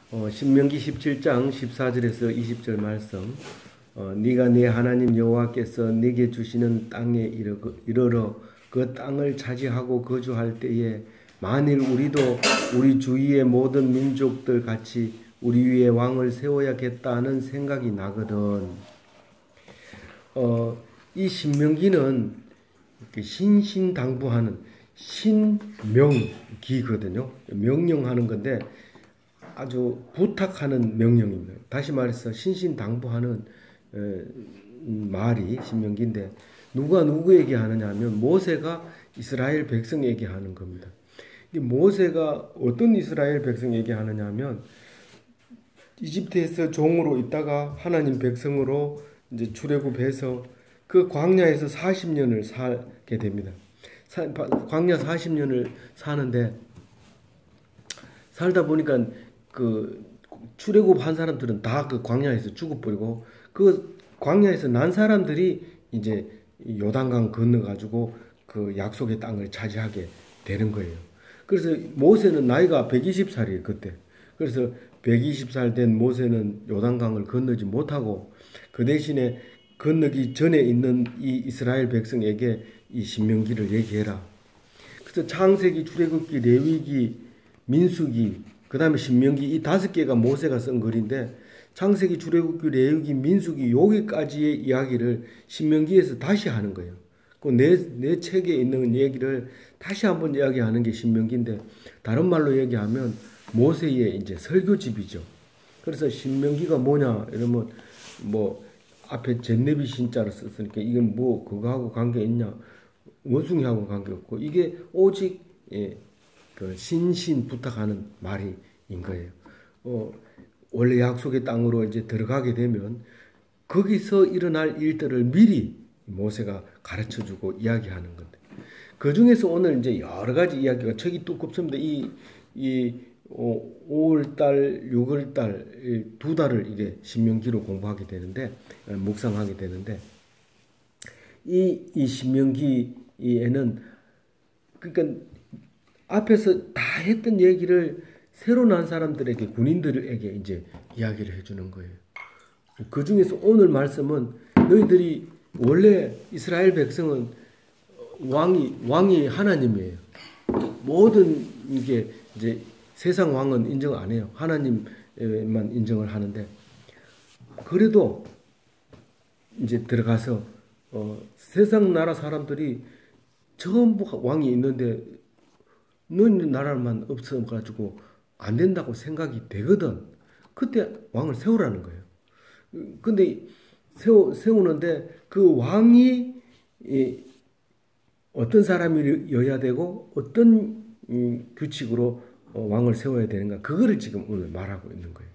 신명기 17장 14절에서 20절 말씀. 네가 네 하나님 여호와께서 네게 주시는 땅에 이르러 그 땅을 차지하고 거주할 때에 만일 우리도 우리 주위의 모든 민족들 같이 우리 위에 왕을 세워야겠다는 생각이 나거든. 이 신명기는 신신당부하는 신명기거든요. 명령하는 건데 아주 부탁하는 명령입니다. 다시 말해서 신신당부하는 말이 신명기인데 누가 누구에게 하느냐 하면 모세가 이스라엘 백성에게 하는 겁니다. 이 모세가 어떤 이스라엘 백성에게 하느냐 하면 이집트에서 종으로 있다가 하나님 백성으로 이제 출애굽해서 그 광야에서 40년을 살게 됩니다. 광야 40년을 사는데 살다 보니까 그 출애굽한 사람들은 다 그 광야에서 죽어버리고 그 광야에서 난 사람들이 이제 요단강 건너가지고 그 약속의 땅을 차지하게 되는 거예요. 그래서 모세는 나이가 120살이에요 그때. 그래서 120살 된 모세는 요단강을 건너지 못하고 그 대신에 건너기 전에 있는 이 이스라엘 백성에게 이 신명기를 얘기해라. 그래서 창세기, 출애굽기, 레위기, 민수기, 그 다음에 신명기 이 5개가 모세가 쓴 글인데 창세기, 출애굽기, 레위기, 민수기 여기까지의 이야기를 신명기에서 다시 하는 거예요. 그 내 책에 있는 얘기를 다시 한번 이야기하는 게 신명기인데 다른 말로 얘기하면 모세의 이제 설교집이죠. 그래서 신명기가 뭐냐 이러면 뭐 앞에 젠네비 신자를 썼으니까 이건 뭐 그거하고 관계 있냐? 원숭이하고 관계 없고 이게 오직 그 신신 부탁하는 말인 거예요. 원래 약속의 땅으로 이제 들어가게 되면 거기서 일어날 일들을 미리 모세가 가르쳐주고 이야기하는 건데 그 중에서 오늘 이제 여러 가지 이야기가 책이 두껍습니다. 이 5월달, 6월달 2달을 이게 신명기로 공부하게 되는데 묵상하게 되는데 이 신명기에는 그러니까 앞에서 다 했던 얘기를 새로 난 사람들에게 군인들에게 이제 이야기를 해주는 거예요. 그 중에서 오늘 말씀은 너희들이 원래 이스라엘 백성은 왕이 하나님이에요. 모든 이게 이제 세상 왕은 인정 안 해요. 하나님만 인정을 하는데 그래도 이제 들어가서 세상 나라 사람들이 전부 왕이 있는데 너희 나라만 없어가지고 안 된다고 생각이 되거든. 그때 왕을 세우라는 거예요. 근데 세우는데 그 왕이 어떤 사람이어야 되고 어떤 규칙으로 왕을 세워야 되는가 그거를 지금 오늘 말하고 있는 거예요.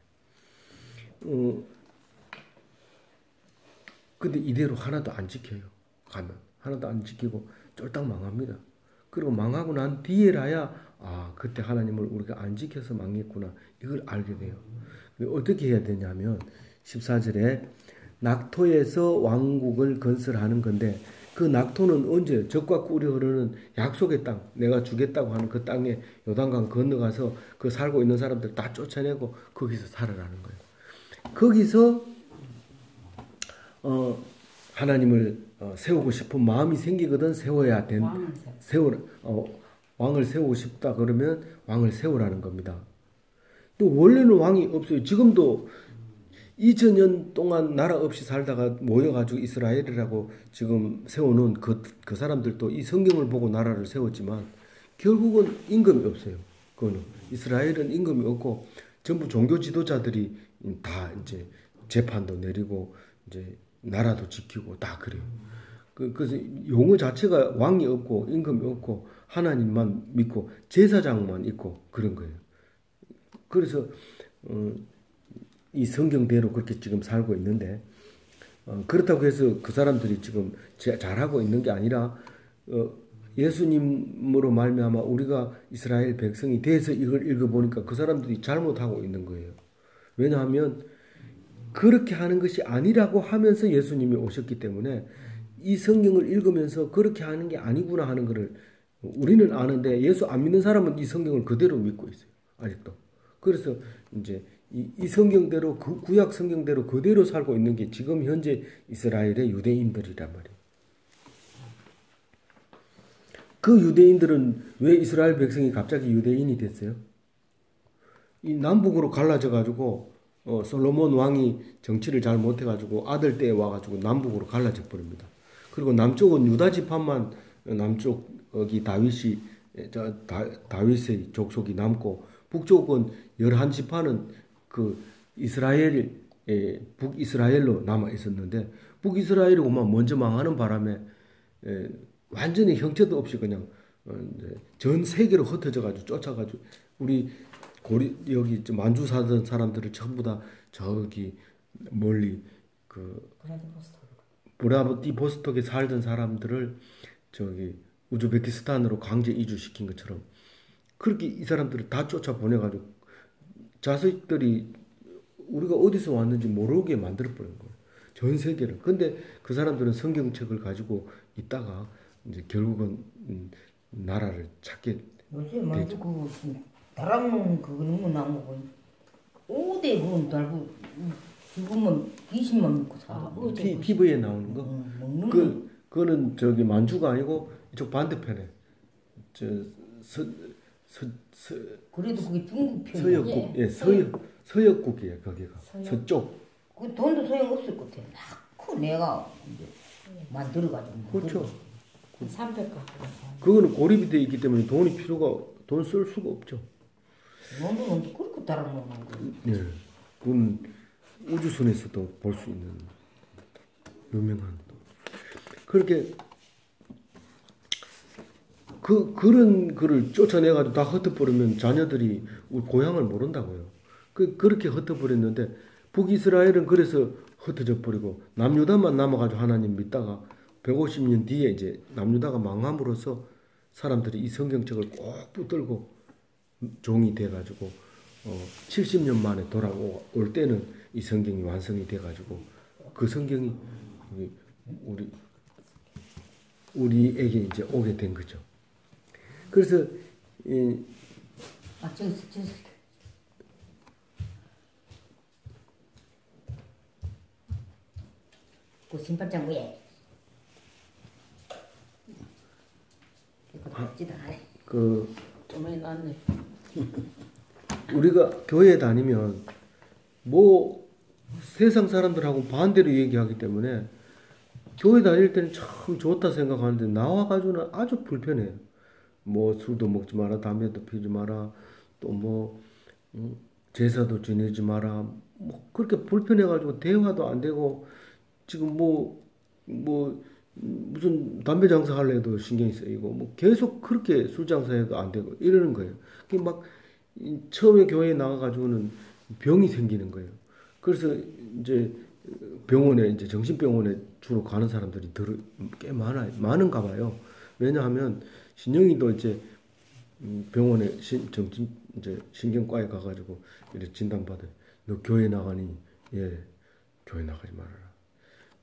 근데 이대로 하나도 안 지켜요. 가면 하나도 안 지키고 쫄딱 망합니다. 그리고 망하고 난 뒤에라야 그때 하나님을 우리가 안 지켜서 망했구나 이걸 알게 돼요. 어떻게 해야 되냐면 14절에 낙토에서 왕국을 건설하는 건데 그 낙토는 언제 적과 꿀이 흐르는 약속의 땅 내가 주겠다고 하는 그 땅에 요단강 건너가서 그 살고 있는 사람들 다 쫓아내고 거기서 살아라는 거예요. 거기서 하나님을 세우고 싶은 마음이 생기거든 세워야 된 왕을 세우고 싶다 그러면 왕을 세우라는 겁니다. 또 원래는 왕이 없어요. 지금도 2000년 동안 나라 없이 살다가 모여가지고 이스라엘이라고 지금 세워놓은 그 사람들도 이 성경을 보고 나라를 세웠지만 결국은 임금이 없어요. 그거는 이스라엘은 임금이 없고 전부 종교 지도자들이 다 이제 재판도 내리고 이제 나라도 지키고 다 그래요. 그래서 용어 자체가 왕이 없고 임금이 없고 하나님만 믿고 제사장만 있고 그런 거예요. 그래서 이 성경대로 그렇게 지금 살고 있는데 그렇다고 해서 그 사람들이 지금 잘하고 있는 게 아니라 예수님으로 말미암아 우리가 이스라엘 백성이 돼서 이걸 읽어보니까 그 사람들이 잘못하고 있는 거예요. 왜냐하면 그렇게 하는 것이 아니라고 하면서 예수님이 오셨기 때문에 이 성경을 읽으면서 그렇게 하는 게 아니구나 하는 것을 우리는 아는데 예수 안 믿는 사람은 이 성경을 그대로 믿고 있어요. 아직도. 그래서 이제 이 성경대로 그 구약 성경대로 그대로 살고 있는 게 지금 현재 이스라엘의 유대인들이란 말이에요. 그 유대인들은 왜 이스라엘 백성이 갑자기 유대인이 됐어요? 이 남북으로 갈라져 가지고 솔로몬 왕이 정치를 잘 못해 가지고 아들 때에 와 가지고 남북으로 갈라져 버립니다. 그리고 남쪽은 유다 지파만 남쪽이 다윗의 족속이 남고 북쪽은 11지파는 그 북이스라엘로 남아 있었는데 북이스라엘이고만 먼저 망하는 바람에 완전히 형체도 없이 그냥 이제 전 세계로 흩어져 가지고 쫓아가지고 우리 여기 만주 사던 사람들을 전부 다 저기 멀리 그 브라디보스톡에 살던 사람들을 저기 우즈베키스탄으로 강제 이주시킨 것처럼 그렇게 이 사람들을 다 쫓아 보내가지고 자식들이 우리가 어디서 왔는지 모르게 만들어버린 거예요. 전 세계를. 근데 그 사람들은 성경책을 가지고 있다가 이제 결국은 나라를 찾게 요새 만주 그 다락문 그거는 나무고 5대 그건 달고 죽으면 귀신만 먹고 살아. TV에 나오는 거. 그거는 저기 만주가 아니고 이쪽 반대편에 그래도 그게 중국 편이야. 서역국, 예, 서역국이에요, 거기가. 서쪽. 그 돈도 소용 없을 것 같아. 막 내가 이제 만들어가지고. 그렇죠. 300 갖고. 그거는 고립이 돼 있기 때문에 돈 쓸 수가 없죠. 돈은 그렇게 달아먹는 거. 예, 그건 우주선에서도 볼 수 있는 유명한. 그렇게 그런 거를 쫓아내가지고 다 흩어버리면 자녀들이 우리 고향을 모른다고요. 그렇게 흩어버렸는데 북이스라엘은 그래서 흩어져 버리고 남유다만 남아가지고 하나님 믿다가 150년 뒤에 이제 남유다가 망함으로써 사람들이 이 성경책을 꼭 붙들고 종이 돼가지고 70년 만에 돌아올 때는 이 성경이 완성이 돼가지고 그 성경이 우리에게 이제 오게 된 거죠. 그래서 그 신발장 위에 좀 해놨네. 우리가 교회 다니면 뭐 세상 사람들하고 반대로 얘기하기 때문에 교회 다닐 때는 참 좋다 생각하는데 나와가지고는 아주 불편해요. 뭐 술도 먹지 마라, 담배도 피우지 마라, 또 뭐 제사도 지내지 마라, 뭐 그렇게 불편해가지고 대화도 안 되고 지금 뭐 무슨 담배 장사할래도 신경이 쓰이고 뭐 계속 그렇게 술 장사해도 안 되고 이러는 거예요. 막 처음에 교회에 나가가지고는 병이 생기는 거예요. 그래서 이제 병원에 이제 정신병원에 주로 가는 사람들이 꽤 많은가 봐요. 왜냐하면 신영이도 이제 병원에 이제 신경과에 가가지고 이렇게 진단받아요. 너 교회 나가니? 예, 교회 나가지 말아라.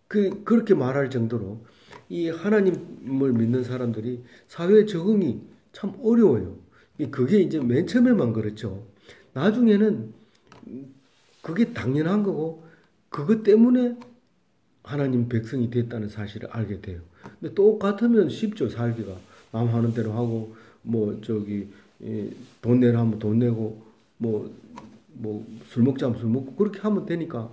그렇게 말할 정도로 이 하나님을 믿는 사람들이 사회에 적응이 참 어려워요. 그게 이제 맨 처음에만 그렇죠. 나중에는 그게 당연한 거고 그것 때문에 하나님 백성이 됐다는 사실을 알게 돼요. 근데 똑같으면 쉽죠, 살기가. 남 하는 대로 하고 뭐 저기 돈 내라 하면 돈 내고 뭐 술 먹자 하면 술 먹고 그렇게 하면 되니까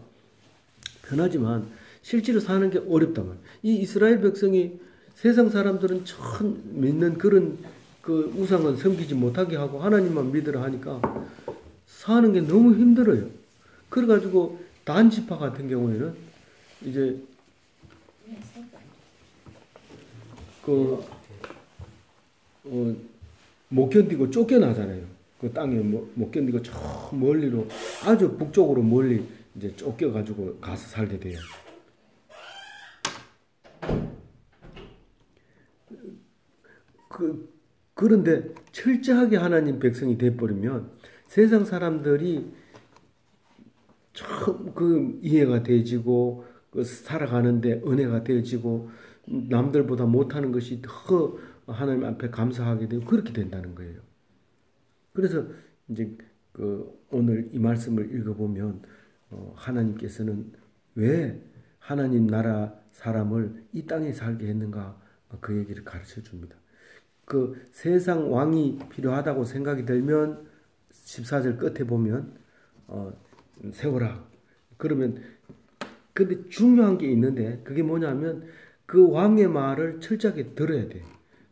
편하지만 실제로 사는 게 어렵단 말이에요. 이 이스라엘 백성이 세상 사람들은 참 믿는 그런 그 우상은 섬기지 못하게 하고 하나님만 믿으라 하니까 사는 게 너무 힘들어요. 그래가지고 단지파 같은 경우에는 이제 못 견디고 쫓겨나잖아요. 그 땅에 못 견디고 저 멀리로 아주 북쪽으로 멀리 이제 쫓겨가지고 가서 살게 돼요. 그런데 철저하게 하나님 백성이 돼버리면 세상 사람들이 참 그 이해가 되지고 그 살아가는데 은혜가 되어지고 남들보다 못하는 것이 더 하나님 앞에 감사하게 되고 그렇게 된다는 거예요. 그래서 이제 그 오늘 이 말씀을 읽어보면 하나님께서는 왜 하나님 나라 사람을 이 땅에 살게 했는가 그 얘기를 가르쳐 줍니다. 그 세상 왕이 필요하다고 생각이 들면 14절 끝에 보면 세워라. 그러면 근데 중요한 게 있는데 그게 뭐냐면 그 왕의 말을 철저하게 들어야 돼.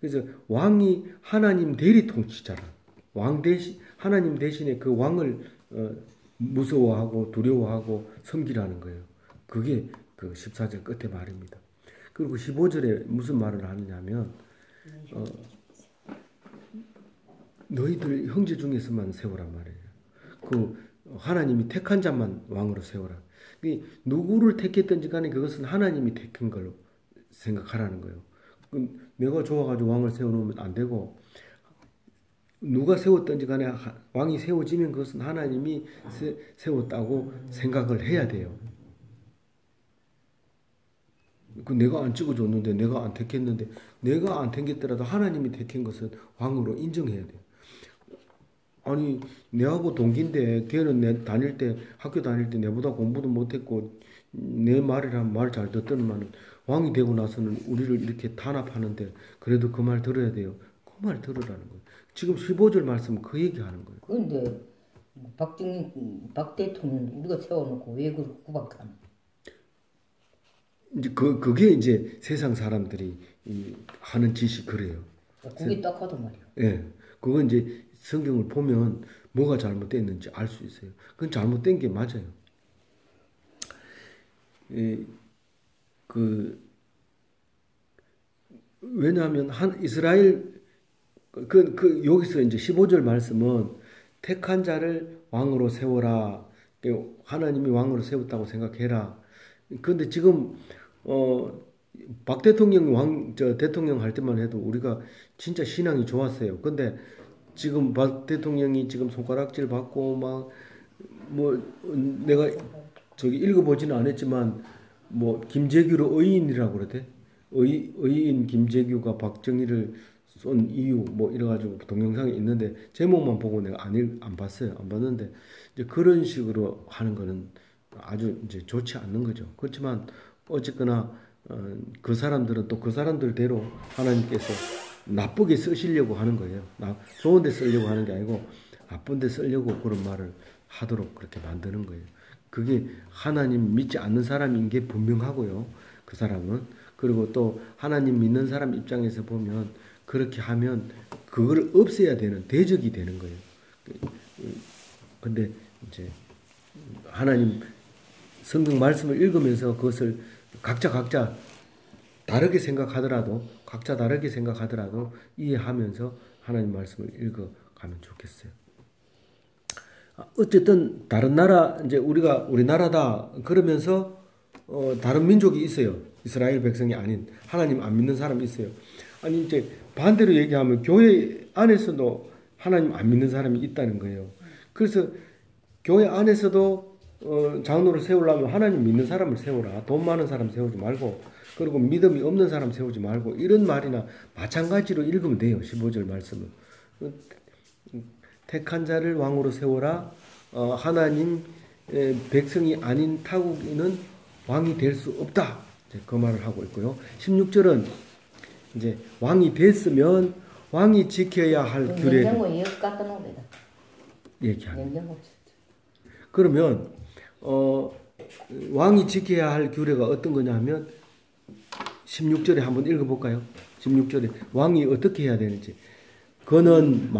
그래서 왕이 하나님 대리 통치자라. 왕 대신 하나님 대신에 그 왕을 무서워하고 두려워하고 섬기라는 거예요. 그게 그 14절 끝에 말입니다. 그리고 15절에 무슨 말을 하느냐면 너희들 형제 중에서만 세우란 말이에요. 그 하나님이 택한 자만 왕으로 세우라. 누구를 택했든지 간에 그것은 하나님이 택한 걸로 생각하라는 거예요. 내가 좋아가지고 왕을 세워놓으면 안 되고 누가 세웠든지 간에 왕이 세워지면 그것은 하나님이 세웠다고 생각을 해야 돼요. 내가 안 찍어줬는데 내가 안 택했는데 내가 안 택했더라도 하나님이 택한 것은 왕으로 인정해야 돼요. 아니 내하고 동기인데 걔는 학교 다닐 때 내보다 공부도 못했고 내 말이란 말 잘 듣더니만 왕이 되고 나서는 우리를 이렇게 탄압하는데 그래도 그 말 들어야 돼요. 그 말 들으라는 거예요. 지금 15절 말씀은 그 얘기하는 거예요. 그런데 박 대통령 우리가 세워놓고 왜 그렇게 구박하나? 이제 그게 이제 세상 사람들이 하는 짓이 그래요. 그게 딱 하단 말이야. 예, 그건 이제 성경을 보면 뭐가 잘못됐는지 알 수 있어요. 그건 잘못된 게 맞아요. 왜냐하면 이스라엘 여기서 이제 15절 말씀은 택한 자를 왕으로 세워라. 하나님이 왕으로 세웠다고 생각해라. 그런데 지금 박 대통령 대통령 할 때만 해도 우리가 진짜 신앙이 좋았어요. 근데 지금 박 대통령이 지금 손가락질 받고 내가 저기 읽어보지는 않았지만 김재규로 의인이라고 그러대. 의인 김재규가 박정희를 쏜 이유 이래가지고 동영상이 있는데 제목만 보고 내가 안 봤어요. 안 봤는데 이제 그런 식으로 하는 거는 아주 이제 좋지 않는 거죠. 그렇지만 어쨌거나 그 사람들은 또 그 사람들대로 하나님께서 나쁘게 쓰시려고 하는 거예요. 좋은 데 쓰려고 하는 게 아니고 나쁜 데 쓰려고 그런 말을 하도록 그렇게 만드는 거예요. 그게 하나님 믿지 않는 사람인 게 분명하고요. 그 사람은. 그리고 또 하나님 믿는 사람 입장에서 보면 그렇게 하면 그걸 없애야 되는 대적이 되는 거예요. 근데 이제 하나님 성경 말씀을 읽으면서 그것을 각자 다르게 생각하더라도 이해하면서 하나님 말씀을 읽어가면 좋겠어요. 어쨌든 다른 나라 이제 우리나라다 그러면서 다른 민족이 있어요. 이스라엘 백성이 아닌 하나님 안 믿는 사람이 있어요. 아니 이제 반대로 얘기하면 교회 안에서도 하나님 안 믿는 사람이 있다는 거예요. 그래서 교회 안에서도 장로를 세우려면 하나님 믿는 사람을 세우라. 돈 많은 사람 세우지 말고 그리고 믿음이 없는 사람 세우지 말고 이런 말이나 마찬가지로 읽으면 돼요. 15절 말씀은. 택한 자를 왕으로 세워라. 하나님 백성이 아닌 타국인은 왕이 될 수 없다. 그 말을 하고 있고요. 16절은 이제 왕이 됐으면 왕이 지켜야 할 규례 얘기합니다. 그러면 왕이 지켜야 할 규례가 어떤 거냐 하면 16절에 한번 읽어볼까요? 16절에 왕이 어떻게 해야 되는지. 그는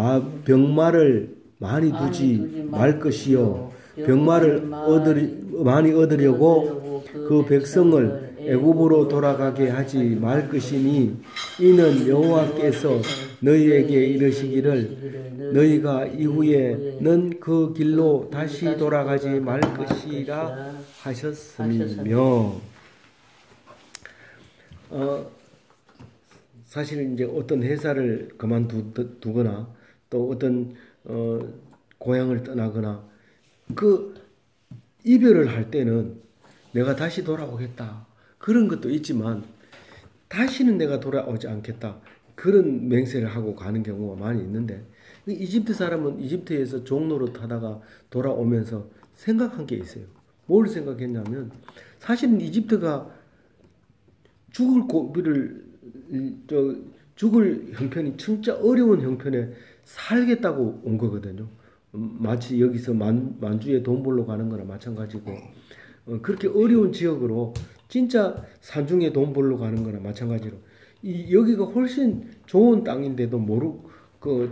병마를 많이 두지 말 것이요 병마를 많이 얻으려고 그 백성을 애굽으로 돌아가게 하지 말 것이니 이는 여호와께서 너희에게 이르시기를 너희가 이후에는 그 길로 다시 돌아가지 말 것이라 하셨음이며. 사실 이제 어떤 회사를 그만두거나 또 어떤 고향을 떠나거나 그 이별을 할 때는 내가 다시 돌아오겠다 그런 것도 있지만 다시는 내가 돌아오지 않겠다 그런 맹세를 하고 가는 경우가 많이 있는데 이집트 사람은 이집트에서 종로로 타다가 돌아오면서 생각한 게 있어요. 뭘 생각했냐면 사실은 이집트가 죽을 고비를 죽을 형편이 진짜 어려운 형편에 살겠다고 온 거거든요. 마치 여기서 만주에 돈 벌러 가는 거나 마찬가지고 그렇게 어려운 지역으로 진짜 산중에 돈 벌러 가는 거나 마찬가지로 여기가 훨씬 좋은 땅인데도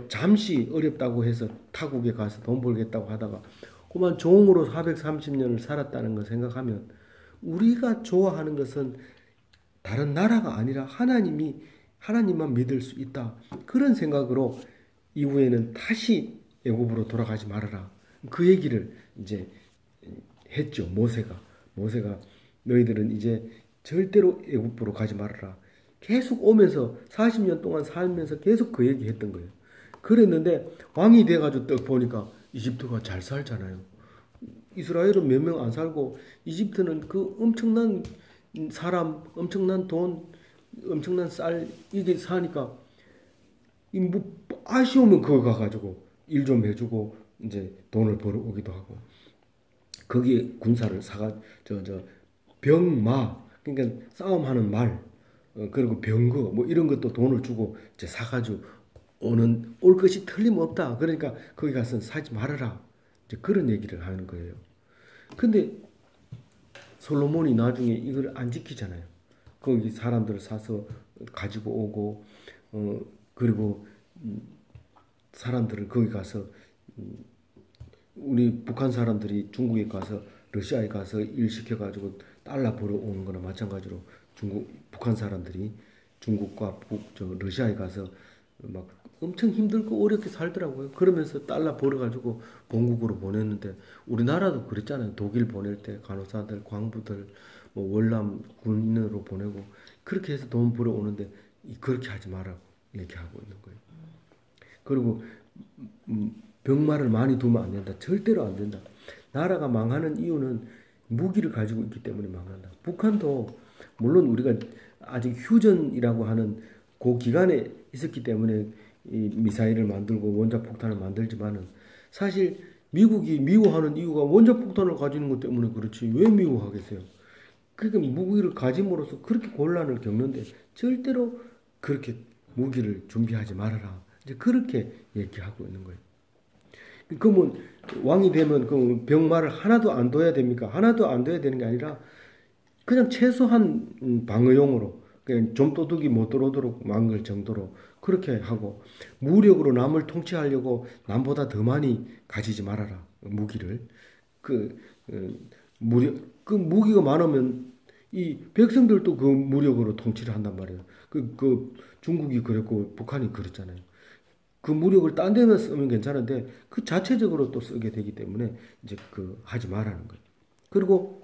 잠시 어렵다고 해서 타국에 가서 돈 벌겠다고 하다가 그만 종으로 430년을 살았다는 걸 생각하면 우리가 좋아하는 것은 다른 나라가 아니라 하나님만 믿을 수 있다. 그런 생각으로 이후에는 다시 애굽으로 돌아가지 말아라. 그 얘기를 이제 했죠. 모세가 너희들은 이제 절대로 애굽으로 가지 말아라. 계속 오면서 40년 동안 살면서 계속 그 얘기 했던 거예요. 그랬는데 왕이 돼가지고 딱 보니까 이집트가 잘 살잖아요. 이스라엘은 몇 명 안 살고 이집트는 그 엄청난 사람, 엄청난 돈, 엄청난 쌀 이게 사니까 뭐 아쉬우면 그거 가가지고 일 좀 해주고 이제 돈을 벌어 오기도 하고 거기에 군사를 병마 그러니까 싸움하는 말 그리고 병거 뭐 이런 것도 돈을 주고 이제 사가지고 올 것이 틀림없다. 그러니까 거기 가서 사지 말아라. 이제 그런 얘기를 하는 거예요. 근데 솔로몬이 나중에 이걸 안 지키잖아요. 거기 사람들을 사서 가지고 오고 그리고 사람들을 거기 가서 우리 북한 사람들이 중국에 가서 러시아에 가서 일 시켜가지고 달러 벌어 오는 거나 마찬가지로 북한 사람들이 중국과 러시아에 가서 막 엄청 힘들고 어렵게 살더라고요. 그러면서 달러 벌어가지고 본국으로 보냈는데 우리나라도 그랬잖아요. 독일 보낼 때 간호사들, 광부들, 뭐 월남 군인으로 보내고 그렇게 해서 돈 벌어 오는데 그렇게 하지 말라고 얘기하고 있는 거예요. 그리고 병마를 많이 두면 안 된다. 절대로 안 된다. 나라가 망하는 이유는 무기를 가지고 있기 때문에 망한다. 북한도 물론 우리가 아직 휴전이라고 하는 그 기간에 있었기 때문에 이 미사일을 만들고 원자폭탄을 만들지만은 사실 미국이 미워하는 이유가 원자폭탄을 가지는 것 때문에 그렇지 왜 미워하겠어요? 그러니까 무기를 가짐으로써 그렇게 곤란을 겪는데 절대로 그렇게 무기를 준비하지 말아라. 이제 그렇게 얘기하고 있는 거예요. 그러면 왕이 되면 그 병마를 하나도 안 둬야 됩니까? 하나도 안 둬야 되는 게 아니라 그냥 최소한 방어용으로 그냥 좀도둑이 못 들어오도록 막을 정도로 그렇게 하고 무력으로 남을 통치하려고 남보다 더 많이 가지지 말아라. 무기를 그 무기가 많으면 이 백성들도 그 무력으로 통치를 한단 말이에요. 그 중국이 그랬고 북한이 그랬잖아요. 그 무력을 딴 데만 쓰면 괜찮은데 그 자체적으로 또 쓰게 되기 때문에 이제 하지 말라는 거예요. 그리고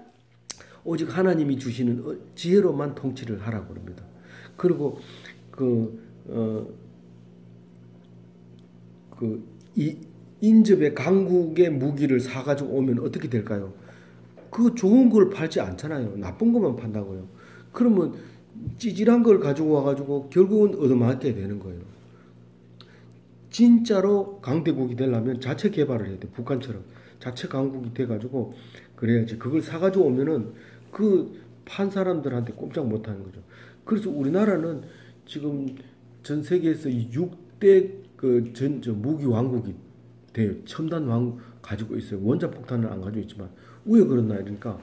오직 하나님이 주시는 지혜로만 통치를 하라고 합니다. 그리고 인접의 강국의 무기를 사가지고 오면 어떻게 될까요? 그 좋은 걸 팔지 않잖아요. 나쁜 것만 판다고요. 그러면 찌질한 걸 가지고 와가지고 결국은 얻어맞게 되는 거예요. 진짜로 강대국이 되려면 자체 개발을 해야 돼. 북한처럼 자체 강국이 돼가지고 그래야지. 그걸 사가지고 오면은 그 판 사람들한테 꼼짝 못하는 거죠. 그래서 우리나라는 지금 전 세계에서 6대 무기 왕국이 돼요. 첨단 왕국 가지고 있어요. 원자폭탄은 안 가지고 있지만 왜 그러나 그러니까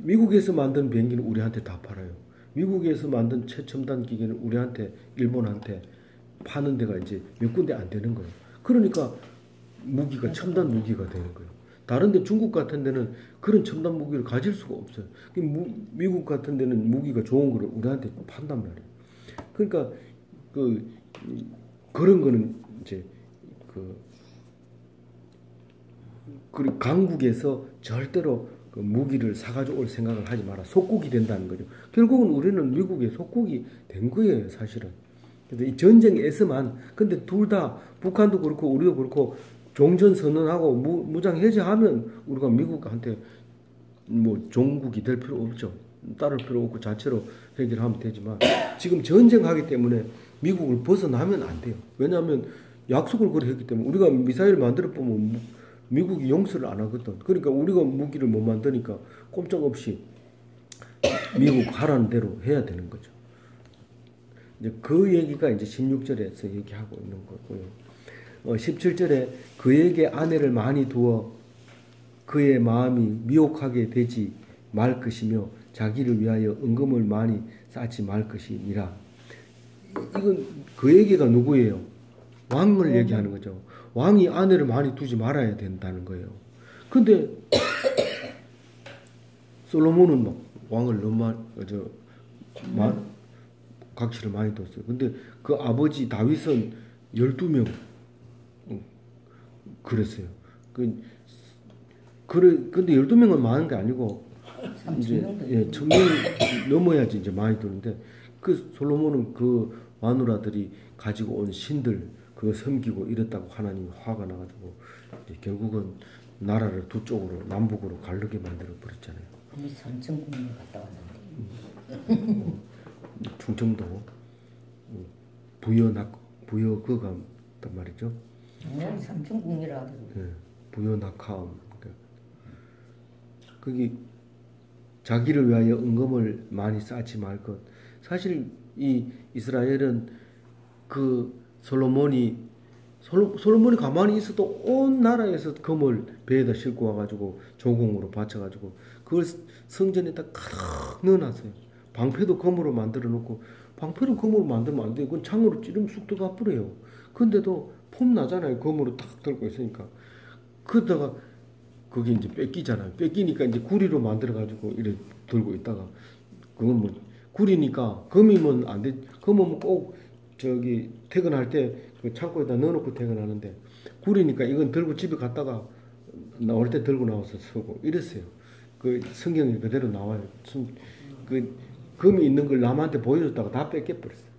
미국에서 만든 비행기는 우리한테 다 팔아요. 미국에서 만든 최첨단 기계는 우리한테 일본한테 파는 데가 이제 몇 군데 안 되는 거예요. 그러니까 무기가 첨단 무기가 되는 거예요. 다른데 중국 같은 데는 그런 첨단 무기를 가질 수가 없어요. 미국 같은 데는 무기가 좋은 거를 우리한테 판단 말이에요. 그러니까 그런 거는 이제 그리고 강국에서 절대로 무기를 사가지고 올 생각을 하지 마라. 속국이 된다는 거죠. 결국은 우리는 미국의 속국이 된 거예요, 사실은. 근데 이 전쟁에서만 근데 둘 다 북한도 그렇고 우리도 그렇고 종전 선언하고 무장 해제하면 우리가 미국한테 뭐 종국이 될 필요 없죠. 따를 필요 없고 자체로 해결하면 되지만 지금 전쟁하기 때문에 미국을 벗어나면 안 돼요. 왜냐하면 약속을 그래 했기 때문에 우리가 미사일 만들어 보면 미국이 용서를 안 하거든. 그러니까 우리가 무기를 못 만드니까 꼼짝없이 미국 하라는 대로 해야 되는 거죠. 이제 그 얘기가 이제 16절에서 얘기하고 있는 거고요. 17절에 그에게 아내를 많이 두어 그의 마음이 미혹하게 되지 말 것이며 자기를 위하여 은금을 많이 쌓지 말 것이니라. 이건 그에게가 누구예요? 왕을 얘기하는 거죠. 왕이 아내를 많이 두지 말아야 된다는 거예요. 근데 솔로몬은 막 왕을 너무 각시를 많이 뒀어요. 근데 그 아버지 다윗은 12명 그랬어요. 근데 12명은 많은 게 아니고 이제 1000명 넘어야지 이제 많이 두는데 그 솔로몬은 그 마누라들이 가지고 온 신들 그거 섬기고 이랬다고 하나님이 화가 나가지고 결국은 나라를 두 쪽으로 남북으로 갈르게 만들어 버렸잖아요. 우리 삼천국민 갔다 왔는데. 충청도 부여 그가 있단 말이죠. 우리 삼천국민이라 하더라고. 예, 부여낙하음. 거기 자기를 위하여 은금을 많이 쌓지 말 것. 사실 이 이스라엘은 그 솔로몬이 가만히 있어도 온 나라에서 금을 배에다 싣고 와가지고 조공으로 바쳐가지고 그걸 성전에다 가득 넣어놨어요. 방패도 금으로 만들어 놓고 방패는 금으로 만들면 안 돼요. 그건 창으로 찌르면 쑥 들어가 버려요. 근데도 폼 나잖아요. 금으로 딱 들고 있으니까. 그러다가 그게 이제 뺏기잖아요. 뺏기니까 이제 구리로 만들어가지고 이래 들고 있다가 그건 뭐 구리니까 금이면 안 돼. 금은 꼭 저기 퇴근할 때 그 창고에다 넣어놓고 퇴근하는데 구리니까 이건 들고 집에 갔다가 나올 때 들고 나와서 쓰고 이랬어요. 그 성경이 그대로 나와요. 그 금이 있는 걸 남한테 보여줬다가 다 뺏겨버렸어요.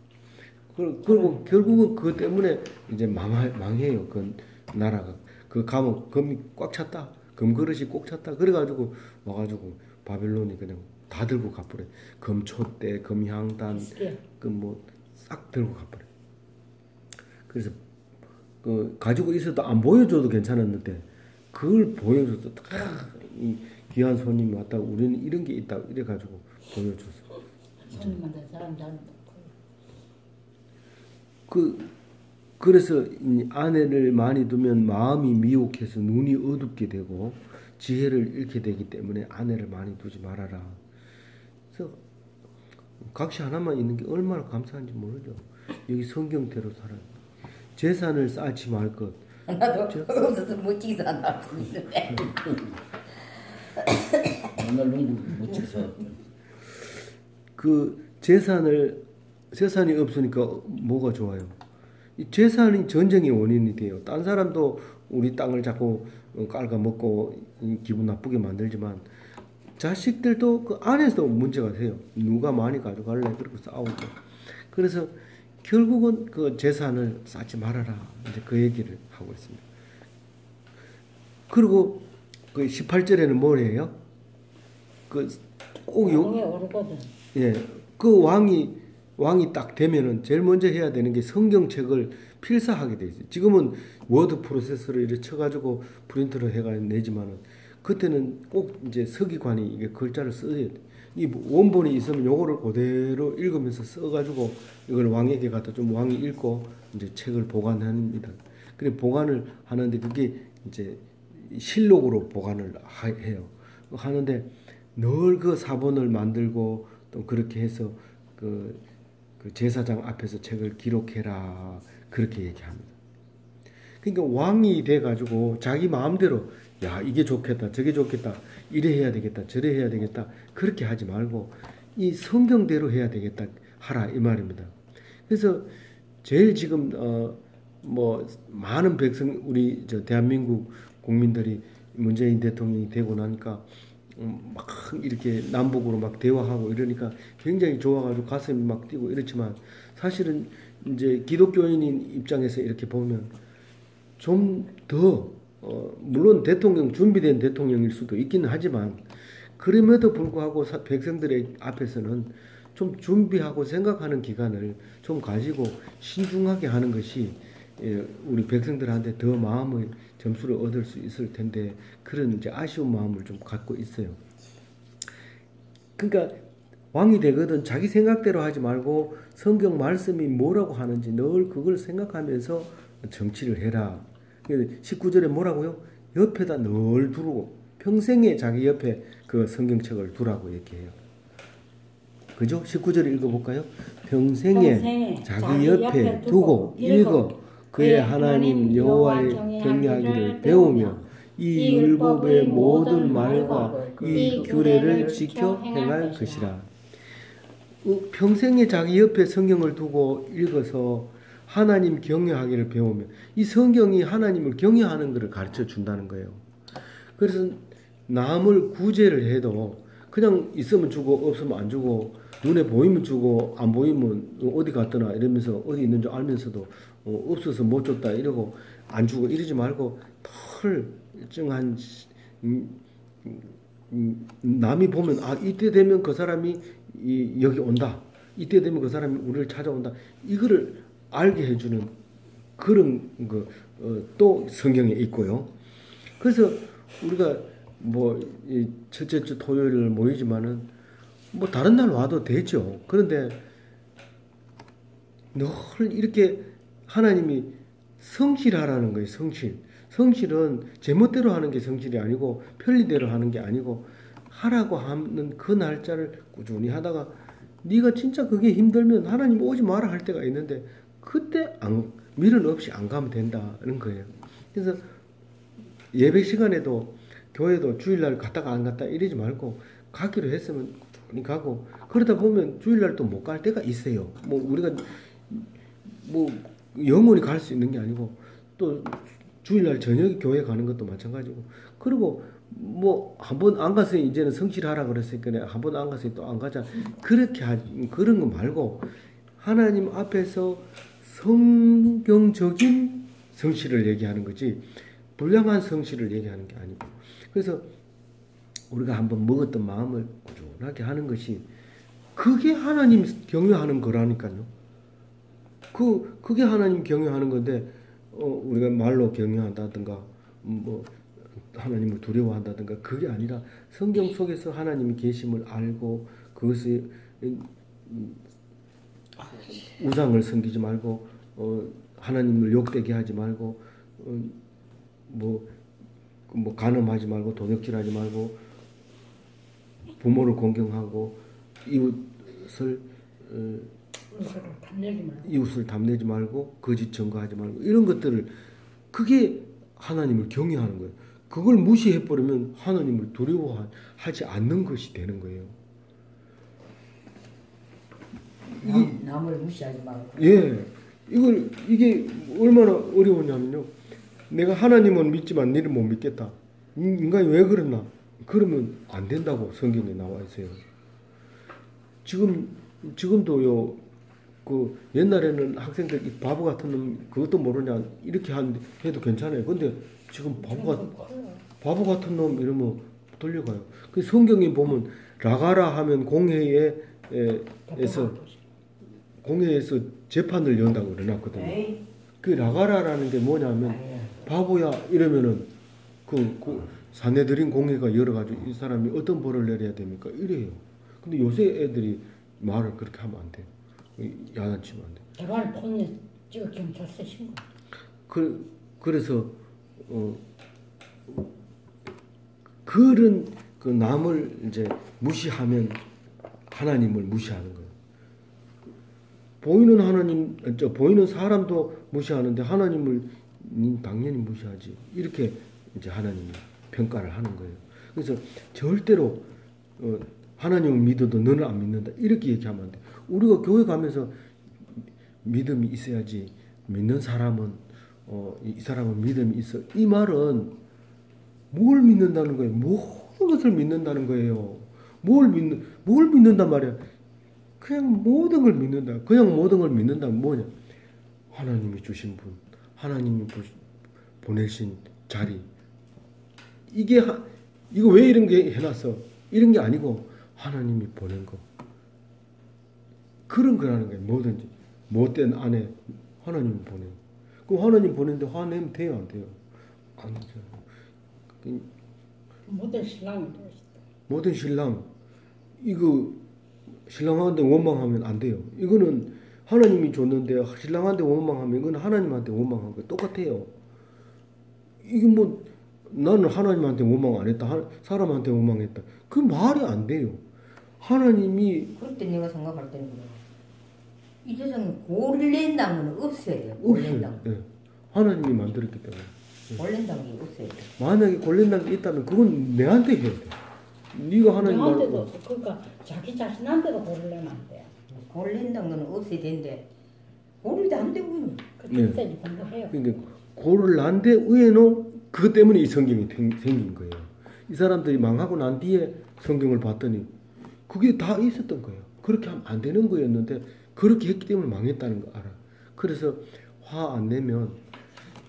그리고 결국은 그것 때문에 이제 망해요. 그 나라가. 그 가면 금이 꽉 찼다. 금그릇이 꼭 찼다. 그래가지고 와가지고 바빌론이 그냥 다 들고 가버려. 금촛대, 금향단, 그 뭐 싹 들고 가버려. 그래서 그 가지고 있어도 안 보여줘도 괜찮았는데 그걸 보여줘서 이 귀한 손님이 왔다. 우리는 이런 게 있다. 이래가지고 보여줘서. 손님한테 사람 잘 그래서 아내를 많이 두면 마음이 미혹해서 눈이 어둡게 되고 지혜를 잃게 되기 때문에 아내를 많이 두지 말아라. 그래서 각시 하나만 있는 게 얼마나 감사한지 모르죠. 여기 성경대로 살아요. 재산을 쌓지 말 것. 나도 없어서 멋지게 산다. 맨날 농구 못 쳐서 그 재산이 없으니까 뭐가 좋아요? 이 재산이 전쟁의 원인이 돼요. 딴 사람도 우리 땅을 자꾸 깔아먹고 기분 나쁘게 만들지만 자식들도 그 안에서 문제가 돼요. 누가 많이 가져갈래? 그리고 싸우고. 그래서 결국은 그 재산을 쌓지 말아라. 이제 그 얘기를 하고 있습니다. 그리고 그 18절에는 뭐래요? 꼭 왕에 오르거든. 예, 그 왕이 딱 되면은 제일 먼저 해야 되는 게 성경책을 필사하게 돼 있어요. 지금은 워드 프로세서를 이렇게 쳐가지고 프린트를 해가 내지만은 그때는 꼭 이제 서기관이 이게 글자를 써야 돼. 이 원본이 있으면 요거를 그대로 읽으면서 써가지고 이걸 왕에게 갖다 좀 왕이 읽고 이제 책을 보관합니다. 그래 보관을 하는데 그게 이제 실록으로 보관을 해요. 하는데 늘 그 사본을 만들고 또 그렇게 해서 그 제사장 앞에서 책을 기록해라 그렇게 얘기합니다. 그러니까 왕이 돼가지고 자기 마음대로 야 이게 좋겠다 저게 좋겠다 이래 해야 되겠다 저래 해야 되겠다 그렇게 하지 말고 이 성경대로 해야 되겠다 하라 이 말입니다. 그래서 제일 지금 뭐 많은 백성 우리 저 대한민국 국민들이 문재인 대통령이 되고 나니까 막 이렇게 남북으로 막 대화하고 이러니까 굉장히 좋아가지고 가슴이 막 뛰고 이렇지만 사실은 이제 기독교인인 입장에서 이렇게 보면 좀 더 물론 대통령 준비된 대통령일 수도 있기는 하지만 그럼에도 불구하고 백성들의 앞에서는 좀 준비하고 생각하는 기간을 좀 가지고 신중하게 하는 것이 우리 백성들한테 더 마음의 점수를 얻을 수 있을 텐데 그런 이제 아쉬운 마음을 좀 갖고 있어요. 그러니까 왕이 되거든 자기 생각대로 하지 말고 성경 말씀이 뭐라고 하는지 늘 그걸 생각하면서 정치를 해라. 19절에 뭐라고요? 옆에다 늘 두고 평생에 자기 옆에 그 성경책을 두라고 얘기해요. 그죠? 19절 읽어볼까요? 평생에 자기 옆에 두고 읽어 그의 하나님 여호와의 경외하기를 배우며 이 율법의 모든 말과 이 규례를 지켜 행할 것이라. 평생에 자기 옆에 성경을 두고 읽어서 하나님 경외하기를 배우며 이 성경이 하나님을 경외하는 것을 가르쳐 준다는 거예요. 그래서 남을 구제를 해도 그냥 있으면 주고 없으면 안 주고 눈에 보이면 주고 안 보이면 어디 갔더나 이러면서 어디 있는 줄 알면서도 없어서 못 줬다 이러고 안 주고 이러지 말고 특정한 남이 보면 아 이때 되면 그 사람이 여기 온다. 이때 되면 그 사람이 우리를 찾아온다. 이거를 알게 해주는 그런 거 또 성경에 있고요. 그래서 우리가 뭐 첫째 주 토요일 모이지만은 뭐 다른 날 와도 되죠. 그런데 늘 이렇게 하나님이 성실하라는 거예요. 성실은 제멋대로 하는 게 성실이 아니고 편리대로 하는 게 아니고 하라고 하는 그 날짜를 꾸준히 하다가 네가 진짜 그게 힘들면 하나님 오지 마라 할 때가 있는데 그때 미련 없이 안 가면 된다는 거예요. 그래서 예배 시간에도 교회도 주일날 갔다가 안 갔다 이러지 말고 가기로 했으면 꾸준히 가고 그러다 보면 주일날 또 못 갈 때가 있어요. 뭐 우리가 뭐 영원히 갈 수 있는 게 아니고 또 주일날 저녁에 교회 가는 것도 마찬가지고 그리고 뭐 한 번 안 갔으니 이제는 성실하라 그랬으니까 한 번 안 갔으니 또 안 가자 그렇게 그런 거 말고 하나님 앞에서 성경적인 성실을 얘기하는 거지 불량한 성실을 얘기하는 게 아니고 그래서 우리가 한번 먹었던 마음을 꾸준하게 하는 것이 그게 하나님 경외하는 거라니까요. 그게 하나님 경외하는 건데 우리가 말로 경외한다든가 뭐 하나님을 두려워한다든가 그게 아니라 성경 속에서 하나님이 계심을 알고 그것을 우상을 섬기지 말고 하나님을 욕되게 하지 말고 뭐 간음하지 말고 도둑질하지 말고 부모를 공경하고 이웃을 담내지 말고 거짓 증거하지 말고 이런 것들을 그게 하나님을 경외하는 거예요. 그걸 무시해버리면 하나님을 두려워하지 않는 것이 되는 거예요. 남을 무시하지 말고. 예, 이게 얼마나 어려우냐면요. 내가 하나님은 믿지만 너를 못 믿겠다. 인간이 왜 그랬나? 그러면 안 된다고 성경에 나와 있어요. 지금도요. 그 옛날에는 학생들 이 바보 같은 놈 그것도 모르냐 이렇게 해도 괜찮아요. 근데 지금 바보 같은 놈 이러면 돌려가요. 그 성경에 보면 라가라 하면 공회에서 재판을 연다고 그래놨거든요. 그 라가라라는 게 뭐냐면 바보야 이러면은 그 사내들인 공회가 열어가지고 이 사람이 어떤 벌을 내려야 됩니까? 이래요. 근데 요새 애들이 말을 그렇게 하면 안 돼요. 야단치면 안 돼. 대발 폰에 찍어 경찰서에 신고. 그래서 그런 그 남을 이제 무시하면 하나님을 무시하는 거예요. 보이는 사람도 무시하는데 하나님을 당연히 무시하지. 이렇게 이제 하나님이 평가를 하는 거예요. 그래서 절대로 하나님을 믿어도 너는 안 믿는다. 이렇게 얘기하면 안 돼. 우리가 교회 가면서 믿음이 있어야지. 믿는 사람은 이 사람은 믿음이 있어. 이 말은 뭘 믿는다는 거예요? 모든 것을 믿는다는 거예요. 뭘 믿는단 말이야? 그냥 모든 걸 믿는다. 그냥 모든 걸 믿는다면 뭐냐? 하나님이 주신 분, 하나님이 보내신 자리. 이거 왜 이런 게 해놨어? 이런 게 아니고 하나님이 보낸 거. 그런 거라는 거예요. 뭐든지 못된 아내 하나님이 보내. 그 하나님 보냈는데 화내면 돼요, 안 돼요? 안 돼요. 모든 신랑이 되었다. 모든 신랑 이거 신랑한테 원망하면 안 돼요. 이거는 하나님이 줬는데 신랑한테 원망하면 이건 하나님한테 원망한 거 똑같아요. 이게 뭐 나는 하나님한테 원망 안 했다. 사람한테 원망했다. 그 말이 안 돼요. 하나님이 그럴 때 내가 생각할 때는 그래. 이 세상에 고를낸다는 건 없어야 돼요. 고를낸다는 없어요. 예. 하나님이 만들었기 때문에. 고를낸다는 게 없어야 돼. 만약에 골린다는 게 있다면 그건 내한테 해야 돼. 네가 하나님 내한테도 말고 없어. 그러니까 자기 자신한테도 고르려면 안 돼. 고를낸다는 건 없어야 되는데 고를 때 안 되고. 그 네. 진짜 공부해요. 그러니까 고를 난데 의외로 그것 때문에 이 성경이 생긴 거예요. 이 사람들이 망하고 난 뒤에 성경을 봤더니 그게 다 있었던 거예요. 그렇게 하면 안 되는 거였는데 그렇게 했기 때문에 망했다는 거 알아. 그래서 화 안 내면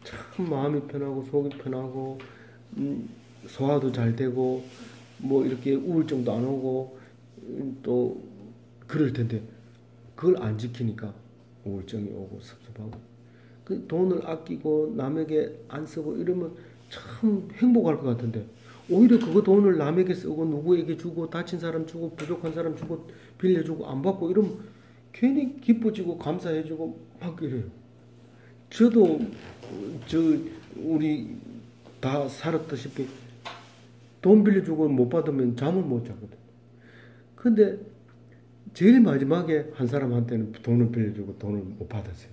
참 마음이 편하고 속이 편하고 소화도 잘 되고 뭐 이렇게 우울증도 안 오고 또 그럴 텐데 그걸 안 지키니까 우울증이 오고 섭섭하고 그 돈을 아끼고 남에게 안 쓰고 이러면 참 행복할 것 같은데 오히려 그거 돈을 남에게 쓰고 누구에게 주고 다친 사람 주고 부족한 사람 주고 빌려주고 안 받고 이러면 괜히 기뻐지고 감사해주고 막 이래요. 저도 우리 다 살았다시피 돈 빌려주고 못 받으면 잠을 못 자거든. 근데 제일 마지막에 한 사람한테는 돈을 빌려주고 돈을 못 받았어요.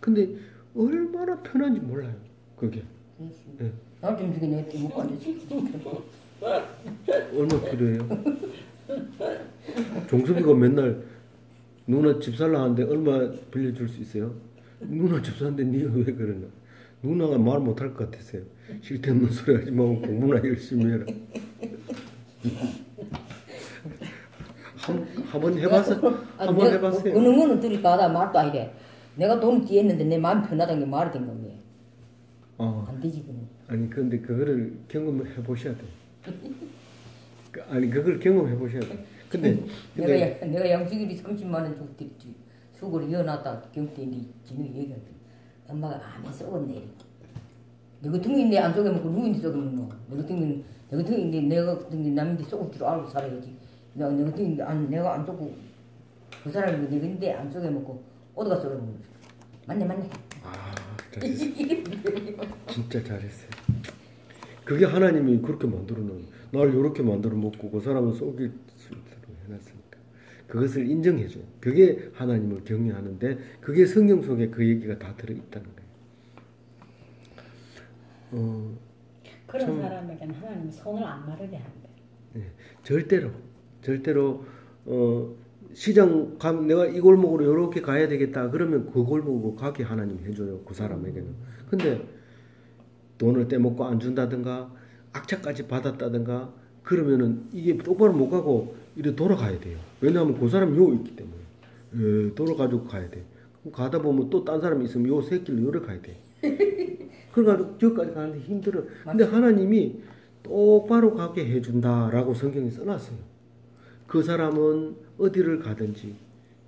근데 얼마나 편한지 몰라요. 그게. 예. 나좀 주게 내가 못 받았지. 얼마 필요해요? 종섭이가 맨날 누나 집 살라 하는데 얼마 빌려줄 수 있어요? 누나 집 사는데 니가 왜 그러나? 누나가 말 못할 것 같았어요. 쓸데없는 소리 하지 말고 공부나 열심히 해라. 한번 해봤어? 한번 해봤어요? 어느 거는 들으니까 나 말도 아니래. 내가 돈을 쥐었는데 내 마음 편하다는 게 말이 된 건데. 안 되지 그는. 아니 근데 그거를 경험해 보셔야 돼. 아니 그걸 경험해 보셔야 돼. 근데 내가 양식일이 30만 원 주고 드렸지. 수고를 이어놨다 경태인데 지는 얘기한대. 엄마가 암에 썩었네 이렇게. 내 같은 게 내 안 속에 먹고 누구인데 속에 먹노. 내 같은 게 내가 같은 게 남인데 속을 줄 알고 살아야지. 내 같은 게 내가 안 속고 그 사람이 내 근데 안 속에 먹고 어디가 속에 먹노. 맞네. 아 잘했어. 진짜 잘했어요. 그게 하나님이 그렇게 만들어놓은 날 이렇게 만들어 먹고 그 사람은 속일 수 있도록 해놨으니까 그것을 인정해줘요. 그게 하나님을 경외하는데 그게 성경 속에 그 얘기가 다 들어있다는 거예요. 그런 사람에게는 하나님이 손을 안 마르게 한대. 네, 절대로 시장 가면 내가 이 골목으로 이렇게 가야 되겠다 그러면 그 골목으로 가게 하나님 해줘요. 그 사람에게는. 근데 돈을 떼먹고 안 준다든가 악착까지 받았다든가 그러면은 이게 똑바로 못 가고 이래 돌아가야 돼요. 왜냐하면 그 사람이 요 있기 때문에 돌아가지고 가야 돼. 그럼 가다 보면 또 딴 사람이 있으면 요 새길로 요래 가야 돼. 그래가지고 저까지 가는데 힘들어. 근데 하나님이 똑바로 가게 해준다라고 성경에 써놨어요. 그 사람은 어디를 가든지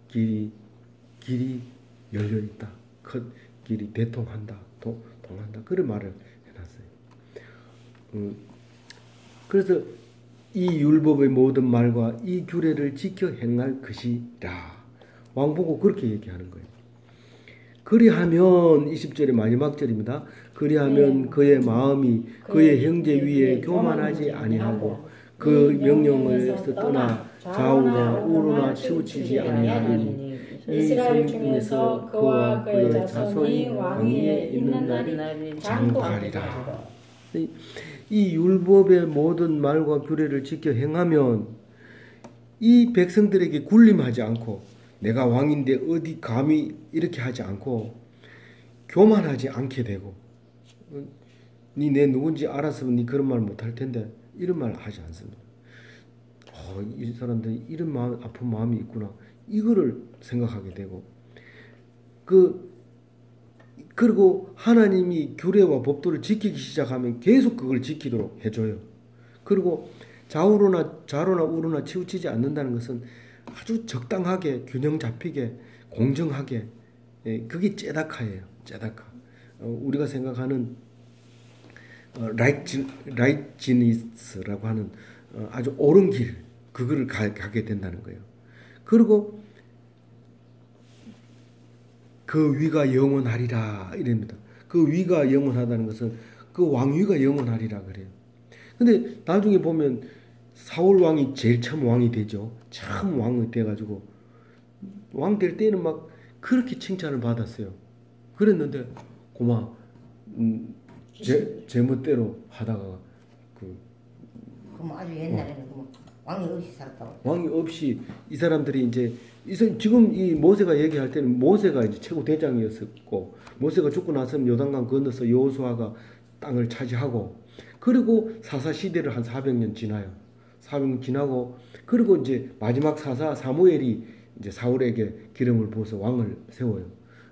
길이 열려 있다. 그 길이 대통한다. 통한다. 그런 말을 해놨어요. 그래서 이 율법의 모든 말과 이 규례를 지켜 행할 것이라. 왕보고 그렇게 얘기하는 거예요. 그리하면 20절의 마지막 절입니다. 그리하면 그의 마음이 그의 형제 위에 교만하지 아니하고 그 명령에서 떠나 좌우나 우로나 치우치지 아니하리니 이스라엘 중에서 그와 그의 자손이 왕위에 있는 날이 장구하리라. 이 율법의 모든 말과 규례를 지켜 행하면 이 백성들에게 군림하지 않고 내가 왕인데 어디 감히 이렇게 하지 않고 교만하지 않게 되고 니 내 누군지 알았으면 니 그런 말 못할 텐데 이런 말 하지 않습니다. 이 사람들이 이런 마음, 아픈 마음이 있구나 이거를 생각하게 되고 그리고 하나님이 규례와 법도를 지키기 시작하면 계속 그걸 지키도록 해줘요. 그리고 좌로나 우로나 치우치지 않는다는 것은 아주 적당하게 균형 잡히게 공정하게 그게 째다카예요. 째다카. 우리가 생각하는 라이지니스라고 하는 아주 옳은 길, 그거를 가게 된다는 거예요. 그리고 그 위가 영원하리라 이랍니다. 그 위가 영원하다는 것은 그 왕위가 영원하리라 그래요. 근데 나중에 보면 사울 왕이 제일 처음 왕이 되죠. 처음 왕이 돼가지고 왕 될 때는 막 그렇게 칭찬을 받았어요. 그랬는데 고마 제 멋대로 하다가 그럼 아주 옛날에는 그럼 왕이 없이 살았다고. 왕이 없이 이 사람들이 이제 지금 이 모세가 얘기할 때는 모세가 이제 최고 대장이었었고, 모세가 죽고 나서는 요단강 건너서 여호수아가 땅을 차지하고, 그리고 사사 시대를 한 400년 지나요. 400년 지나고, 그리고 이제 마지막 사사 사무엘이 이제 사울에게 기름을 부어서 왕을 세워요.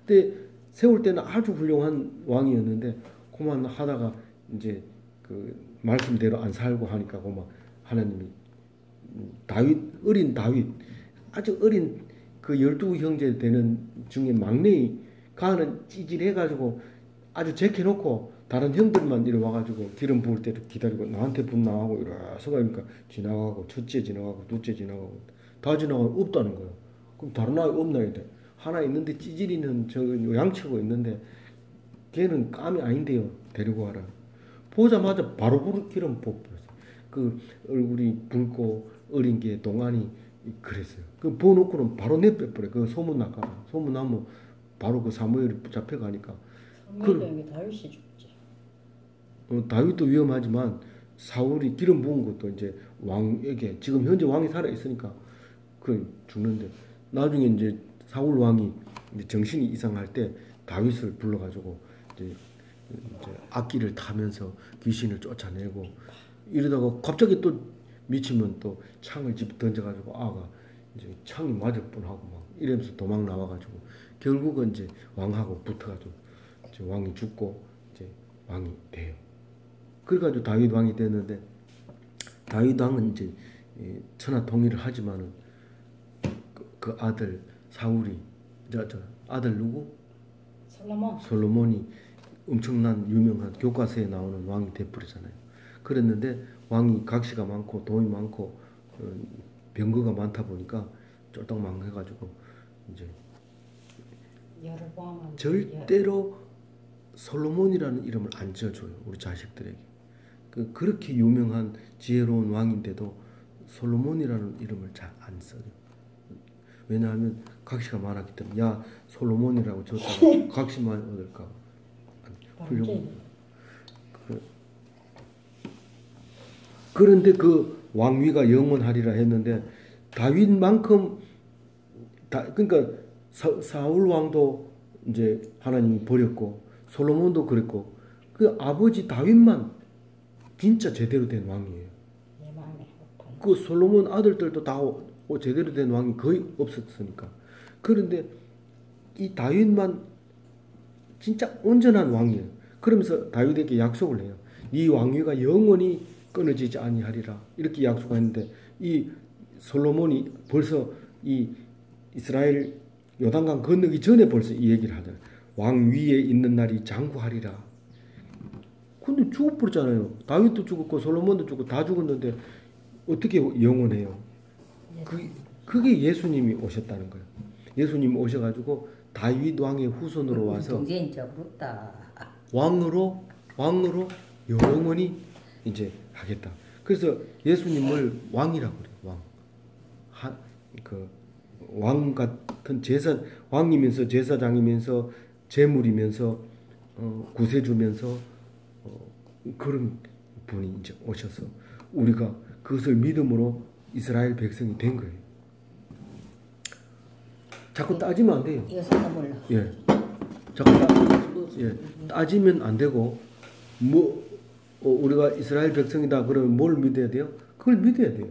근데 세울 때는 아주 훌륭한 왕이었는데 그만 하다가 이제 그 말씀대로 안 살고 하니까 그만 하나님이 어린 다윗, 아주 어린 그 12형제 되는 중에 막내이 가는 찌질해가지고 아주 제껴놓고 다른 형들만 이리 와가지고 기름 부을 때를 기다리고 나한테 분나하고 이러서 가니까 지나가고 첫째 지나가고 둘째 지나가고 다 지나가고 없다는 거예요. 그럼 다른 아이 없나 이래. 하나 있는데 찌질이는 저 양치고 있는데 걔는 감이 아닌데요. 데리고 와라. 보자마자 바로 기름 부어버렸어요. 그 얼굴이 붉고 어린 게 동안이 그랬어요. 그 부어놓고는 바로 내빼버려. 그 소문 나가. 소문 나면 바로 그 사무엘이 잡혀가니까. 사무엘이 다윗이 죽지. 다윗도 위험하지만 사울이 기름 부은 것도 이제 왕에게 지금 현재 왕이 살아 있으니까 그 죽는데 나중에 이제 사울 왕이 이제 정신이 이상할 때 다윗을 불러가지고 이제 악기를 타면서 귀신을 쫓아내고 이러다가 갑자기 또 미치면 또 창을 집 던져가지고 아가 이제 창이 맞을 뻔하고 막 이러면서 도망 나와가지고 결국은 이제 왕하고 붙어가지고 이제 왕이 죽고 이제 왕이 돼요. 그래가지고 다윗 왕이 됐는데 다윗 왕은 이제 천하 통일을 하지만은 그 아들 사울이 저 아들 누구? 솔로몬이 엄청난 유명한 교과서에 나오는 왕이 돼버리잖아요. 그랬는데 왕이 각시가 많고 돈이 많고 병거가 많다 보니까 쫄딱 망해가지고 이제 절대로 솔로몬이라는 이름을 안 지어줘요. 우리 자식들에게. 그렇게 유명한 지혜로운 왕인데도 솔로몬이라는 이름을 잘 안 써요. 왜냐하면 각시가 많았기 때문에 야 솔로몬이라고 지었다가 각시만 얻을까. 그런데 그 왕위가 영원하리라 했는데 다윗만큼 그러니까 사울 왕도 이제 하나님이 버렸고 솔로몬도 그랬고 그 아버지 다윗만 진짜 제대로 된 왕이에요. 그 솔로몬 아들들도 다 제대로 된 왕이 거의 없었으니까. 그런데 이 다윗만 진짜 온전한 왕이에요. 그러면서 다윗에게 약속을 해요. 이 왕위가 영원히 끊어지지 아니하리라. 이렇게 약속했는데 이 솔로몬이 벌써 이 이스라엘 요단강 건너기 전에 벌써 이 얘기를 하잖아요. 왕 위에 있는 날이 장구하리라. 근데 죽어버렸잖아요. 다윗도 죽었고 솔로몬도 죽고 다 죽었는데 어떻게 영원해요? 그게 예수님이 오셨다는 거예요. 예수님이 오셔가지고 다윗 왕의 후손으로 와서 왕으로 영원히 이제 하겠다. 그래서 예수님을 왕이라고 그래요. 왕 같은 왕이면서 제사장이면서 제물이면서 구세주면서 그런 분이 이제 오셔서 우리가 그것을 믿음으로 이스라엘 백성이 된 거예요. 자꾸 따지면 안 돼요. 예. 자꾸 따지면 안 되고 우리가 이스라엘 백성이다 그러면 뭘 믿어야 돼요? 그걸 믿어야 돼요.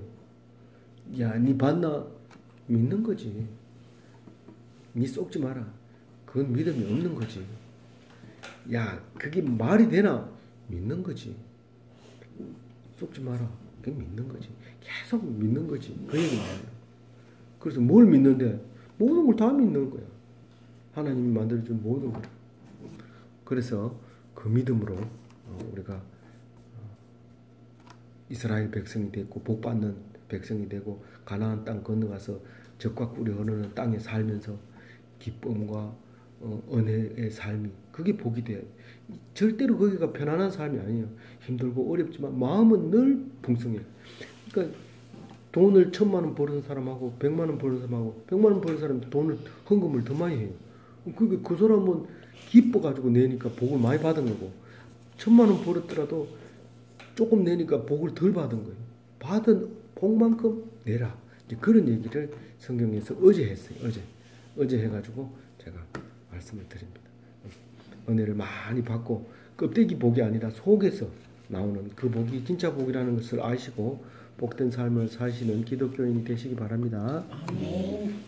야, 니 봤나? 믿는 거지. 니 속지 마라. 그건 믿음이 없는 거지. 야, 그게 말이 되나? 믿는 거지. 속지 마라. 그게 믿는 거지. 계속 믿는 거지. 그 얘기예요. 그래서 뭘 믿는데 모든 걸 다 믿는 거야. 하나님이 만들어준 모든 걸. 그래서 그 믿음으로 우리가 이스라엘 백성이 됐고 복받는 백성이 되고 가나안 땅 건너가서 적과 꿀이 흐르는 땅에 살면서 기쁨과 은혜의 삶이 그게 복이 돼요. 절대로 거기가 편안한 삶이 아니에요. 힘들고 어렵지만 마음은 늘 풍성해요. 그러니까 돈을 1,000만 원 버는 사람하고 100만 원 버는 사람하고 100만 원 버는 사람이 돈을 헌금을 더 많이 해요. 그 사람은 기뻐가지고 내니까 복을 많이 받은 거고 1,000만 원 벌었더라도 조금 내니까 복을 덜 받은 거예요. 받은 복만큼 내라. 이제 그런 얘기를 성경에서 어제 했어요. 어제 해가지고 제가 말씀을 드립니다. 은혜를 많이 받고 껍데기 복이 아니라 속에서 나오는 그 복이 진짜 복이라는 것을 아시고 복된 삶을 사시는 기독교인이 되시기 바랍니다. 아멘.